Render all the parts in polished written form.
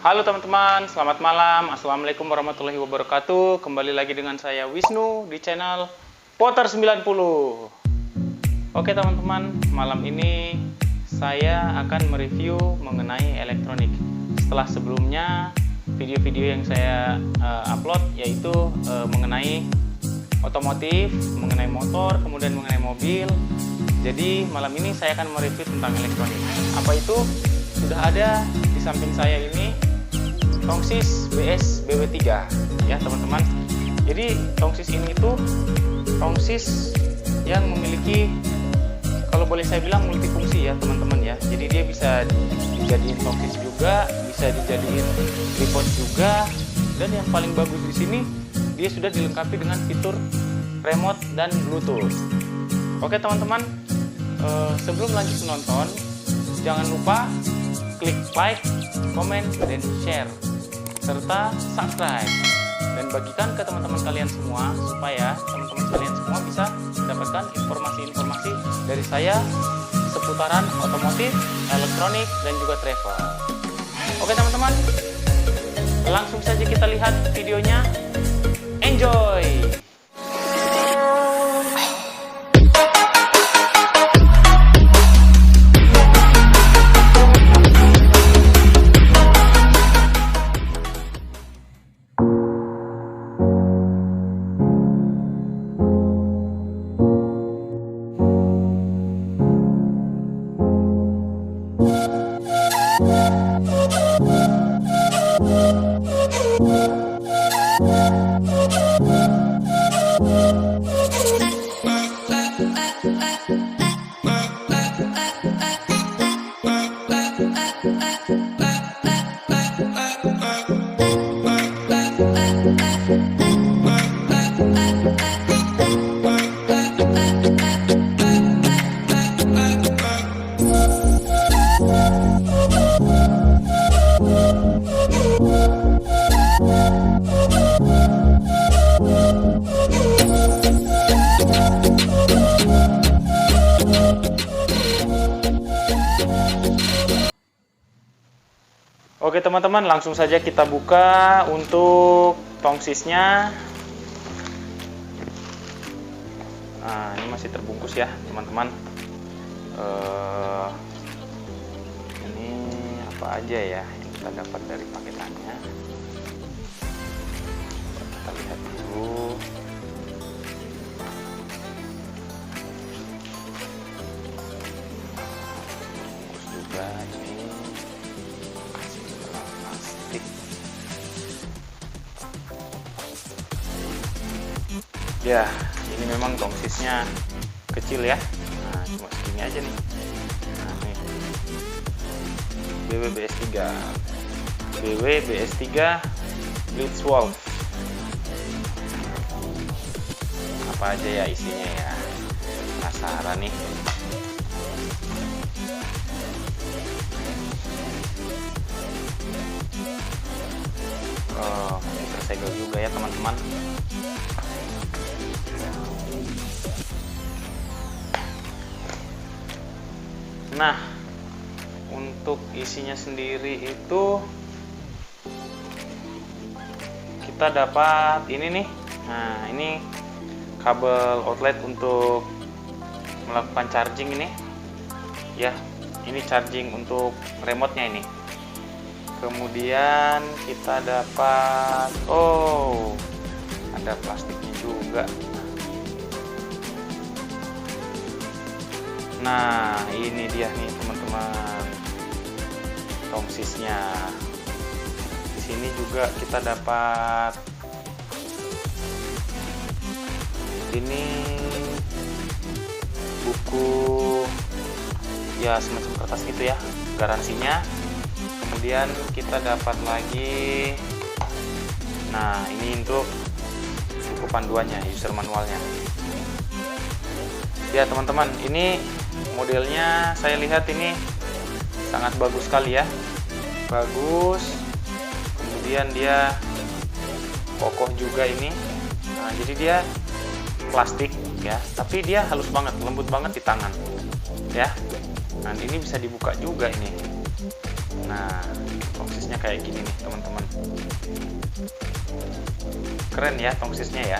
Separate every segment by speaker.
Speaker 1: Halo teman-teman, selamat malam. Assalamualaikum warahmatullahi wabarakatuh. Kembali lagi dengan saya Wisnu di channel Potter 90. Oke teman-teman, malam ini saya akan mereview mengenai elektronik. Setelah sebelumnya video-video yang saya upload yaitu mengenai otomotif, mengenai motor, kemudian mengenai mobil. Jadi malam ini saya akan mereview tentang elektronik. Apa itu? Sudah ada di samping saya ini tongsis BS BW3 ya teman-teman. Jadi tongsis ini itu tongsis yang memiliki, kalau boleh saya bilang, multifungsi ya teman-teman ya. Jadi dia bisa dijadiin tongsis juga, bisa dijadiin tripod juga, dan yang paling bagus di sini dia sudah dilengkapi dengan fitur remote dan Bluetooth. Oke teman-teman, sebelum lanjut menonton, jangan lupa klik like, komen, dan share, serta subscribe, dan bagikan ke teman-teman kalian semua supaya teman-teman kalian semua bisa mendapatkan informasi-informasi dari saya seputaran otomotif, elektronik, dan juga travel. Oke teman-teman, langsung saja kita lihat videonya. Enjoy! Oke teman-teman, langsung saja kita buka untuk tongsisnya. Nah, ini masih terbungkus ya teman-teman. Ini apa aja ya yang kita dapat dari paketannya? Kita lihat dulu. Bungkus juga ini. Ya, ini memang tongsisnya kecil ya. Nah, cuma segini aja nih. Nah, nih. BW-BS3. BW-BS3 Blitzwolf. Apa aja ya isinya ya? Penasaran nih. Oh, ini tersegel juga ya teman-teman. Nah, untuk isinya sendiri itu kita dapat ini nih. Nah, ini kabel outlet untuk melakukan charging ini. Ya, ini charging untuk remote-nya ini. Kemudian kita dapat, oh, ada plastiknya juga. Nah, ini dia nih teman-teman, tongsisnya. Di sini juga kita dapat ini buku, ya semacam kertas gitu ya, garansinya. Kemudian kita dapat lagi, nah ini untuk buku panduannya, user manualnya. Ya teman-teman, ini modelnya saya lihat ini sangat bagus sekali ya, bagus. Kemudian dia kokoh juga ini. Nah, jadi dia plastik ya, tapi dia halus banget, lembut banget di tangan ya. Nah, ini bisa dibuka juga ini. Nah, tongsisnya kayak gini nih teman-teman. Keren ya tongsisnya ya,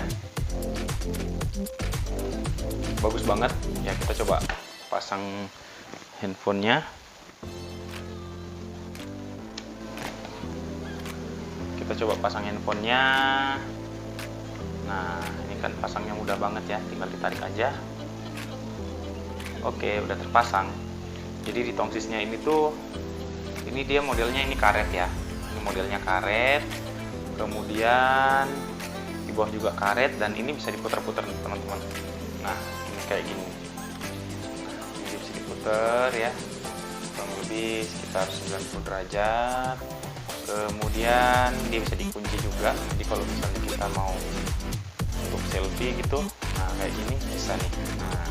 Speaker 1: bagus banget ya. Kita coba pasang handphonenya. Kita coba pasang handphonenya. Nah, ini kan pasangnya mudah banget ya, tinggal ditarik aja. Oke, udah terpasang. Jadi di tongsisnya ini tuh, ini dia modelnya ini karet ya. Ini modelnya karet. Kemudian di bawah juga karet, dan ini bisa diputar-putar nih teman-teman. Nah, ini kayak gini. Ini bisa diputar ya, kurang lebih sekitar 90 derajat. Kemudian dia bisa dikunci juga. Jadi kalau misalnya kita mau untuk selfie gitu, nah kayak gini bisa nih. Nah,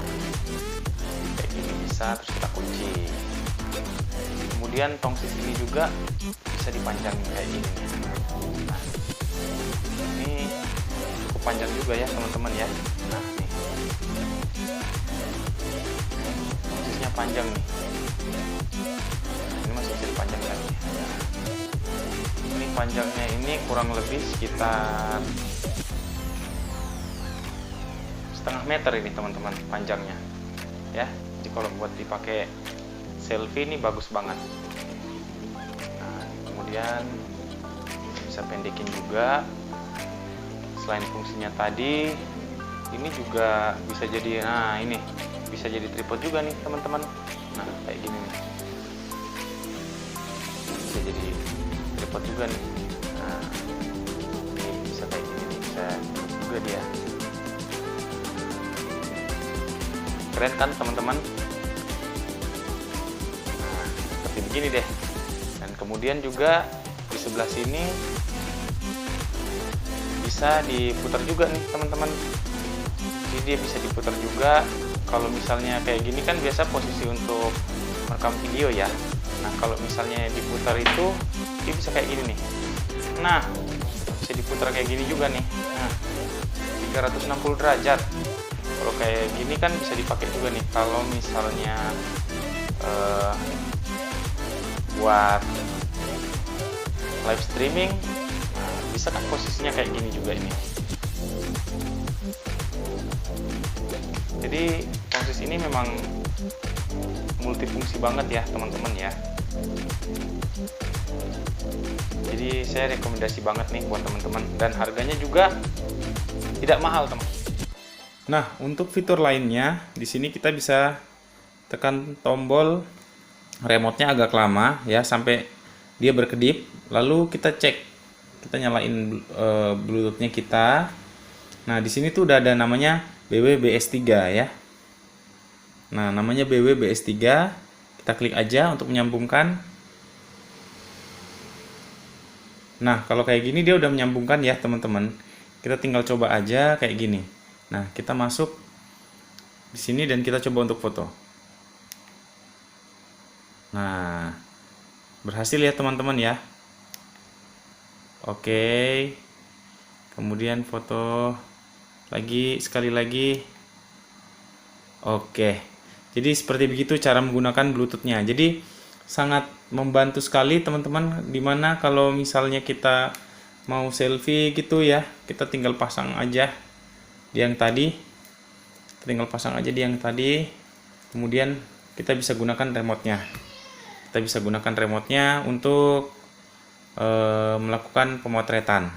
Speaker 1: kayak gini bisa, terus kita kunci. Kemudian tongsis ini juga bisa dipanjangin kayak gini. Nah, ini cukup panjang juga ya teman-teman ya. Nah, nih tongsisnya panjang nih. Ini masih bisa dipanjang lagi. Nah, ini panjangnya ini kurang lebih sekitar setengah meter ini teman-teman panjangnya ya. Jadi kalau buat dipakai selfie ini bagus banget. Nah, kemudian bisa pendekin juga. Selain fungsinya tadi, ini juga bisa jadi, nah ini bisa jadi tripod juga nih teman-teman. Nah, kayak gini nih, bisa jadi tripod juga nih. Nah, ini bisa kayak gini nih, bisa juga dia. Keren kan teman-teman? Nah, seperti begini deh. Dan kemudian juga di sebelah sini bisa diputar juga nih teman-teman. Jadi dia bisa diputar juga. Kalau misalnya kayak gini kan biasa posisi untuk merekam video ya. Nah, kalau misalnya diputar itu dia bisa kayak gini nih. Nah, bisa diputar kayak gini juga nih. Nah, 360 derajat. Kalau kayak gini kan bisa dipakai juga nih kalau misalnya buat live streaming. Nah, bisa kan posisinya kayak gini juga ini. Jadi tongsis ini memang multifungsi banget ya teman-teman ya. Jadi saya rekomendasi banget nih buat teman-teman, dan harganya juga tidak mahal teman. Nah, untuk fitur lainnya di sini kita bisa tekan tombol remote-nya agak lama ya sampai dia berkedip, lalu kita cek, kita nyalain Bluetooth-nya kita. Nah, di sini tuh udah ada namanya BW-BS3 ya. Nah, namanya BW-BS3. Kita klik aja untuk menyambungkan. Nah, kalau kayak gini dia udah menyambungkan ya, teman-teman. Kita tinggal coba aja kayak gini. Nah, kita masuk di sini dan kita coba untuk foto. Nah, berhasil ya, teman-teman ya. Oke. Kemudian foto lagi, sekali lagi. Oke. Jadi seperti begitu cara menggunakan Bluetooth-nya. Jadi sangat membantu sekali teman-teman, dimana kalau misalnya kita mau selfie gitu ya, kita tinggal pasang aja di yang tadi, kemudian kita bisa gunakan remote-nya untuk melakukan pemotretan.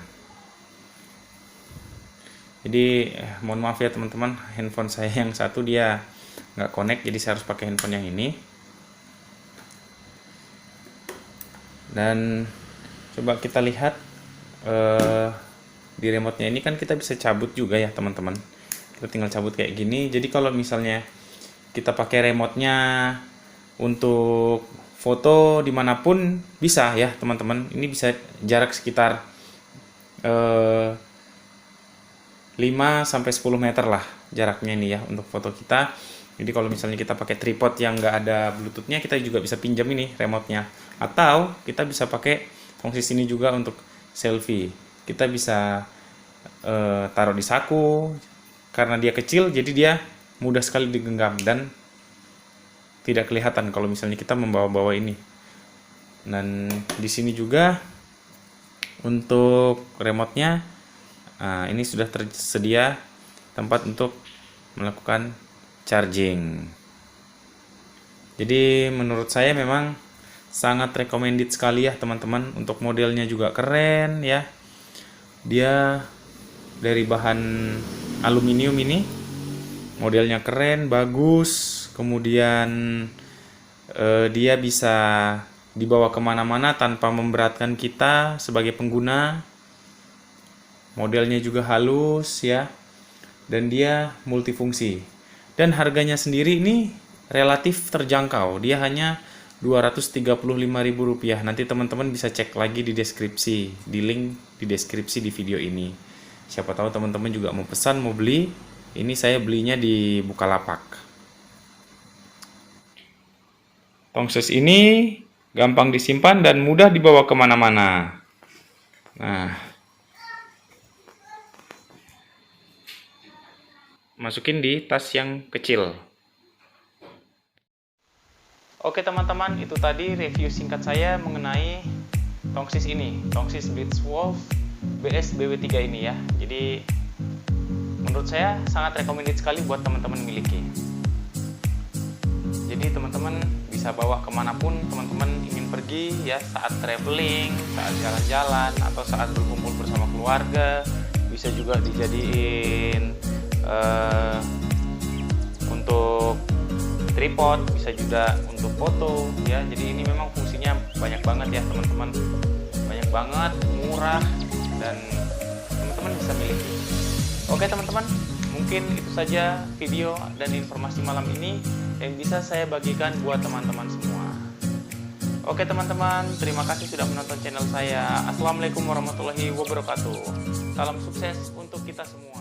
Speaker 1: Jadi mohon maaf ya teman-teman, handphone saya yang satu dia nggak connect, jadi saya harus pakai handphone yang ini. Dan coba kita lihat di remote-nya ini kan kita bisa cabut juga ya teman-teman. Kita tinggal cabut kayak gini. Jadi kalau misalnya kita pakai remote-nya untuk foto dimanapun bisa ya teman-teman. Ini bisa jarak sekitar 5-10 meter lah jaraknya ini ya untuk foto kita. Jadi kalau misalnya kita pakai tripod yang nggak ada Bluetooth-nya, kita juga bisa pinjam ini remote-nya. Atau kita bisa pakai fungsi sini juga untuk selfie. Kita bisa taruh di saku, karena dia kecil jadi dia mudah sekali digenggam dan tidak kelihatan kalau misalnya kita membawa-bawa ini. Dan di sini juga untuk remote-nya, ini sudah tersedia tempat untuk melakukan charging. Jadi menurut saya memang sangat recommended sekali ya teman-teman. Untuk modelnya juga keren ya. Dia dari bahan aluminium ini, modelnya keren, bagus. Kemudian dia bisa dibawa kemana-mana tanpa memberatkan kita sebagai pengguna. Modelnya juga halus ya, dan dia multifungsi. Dan harganya sendiri ini relatif terjangkau. Dia hanya Rp235.000. Nanti teman-teman bisa cek lagi di deskripsi, di link di deskripsi di video ini. Siapa tahu teman-teman juga mau pesan, mau beli. Ini saya belinya di Bukalapak. Tongses ini gampang disimpan dan mudah dibawa kemana-mana. Nah, masukin di tas yang kecil. Oke teman-teman, itu tadi review singkat saya mengenai tongsis ini, tongsis Blitzwolf BS BW3 ini ya. Jadi menurut saya sangat recommended sekali buat teman-teman miliki. Jadi teman-teman bisa bawa kemanapun teman-teman ingin pergi ya, saat traveling, saat jalan-jalan, atau saat berkumpul bersama keluarga. Bisa juga dijadiin untuk tripod, bisa juga untuk foto ya. Jadi ini memang fungsinya banyak banget ya teman-teman, banyak banget, murah, dan teman-teman bisa miliki. Oke teman-teman, mungkin itu saja video dan informasi malam ini yang bisa saya bagikan buat teman-teman semua. Oke teman-teman, terima kasih sudah menonton channel saya. Assalamualaikum warahmatullahi wabarakatuh. Salam sukses untuk kita semua.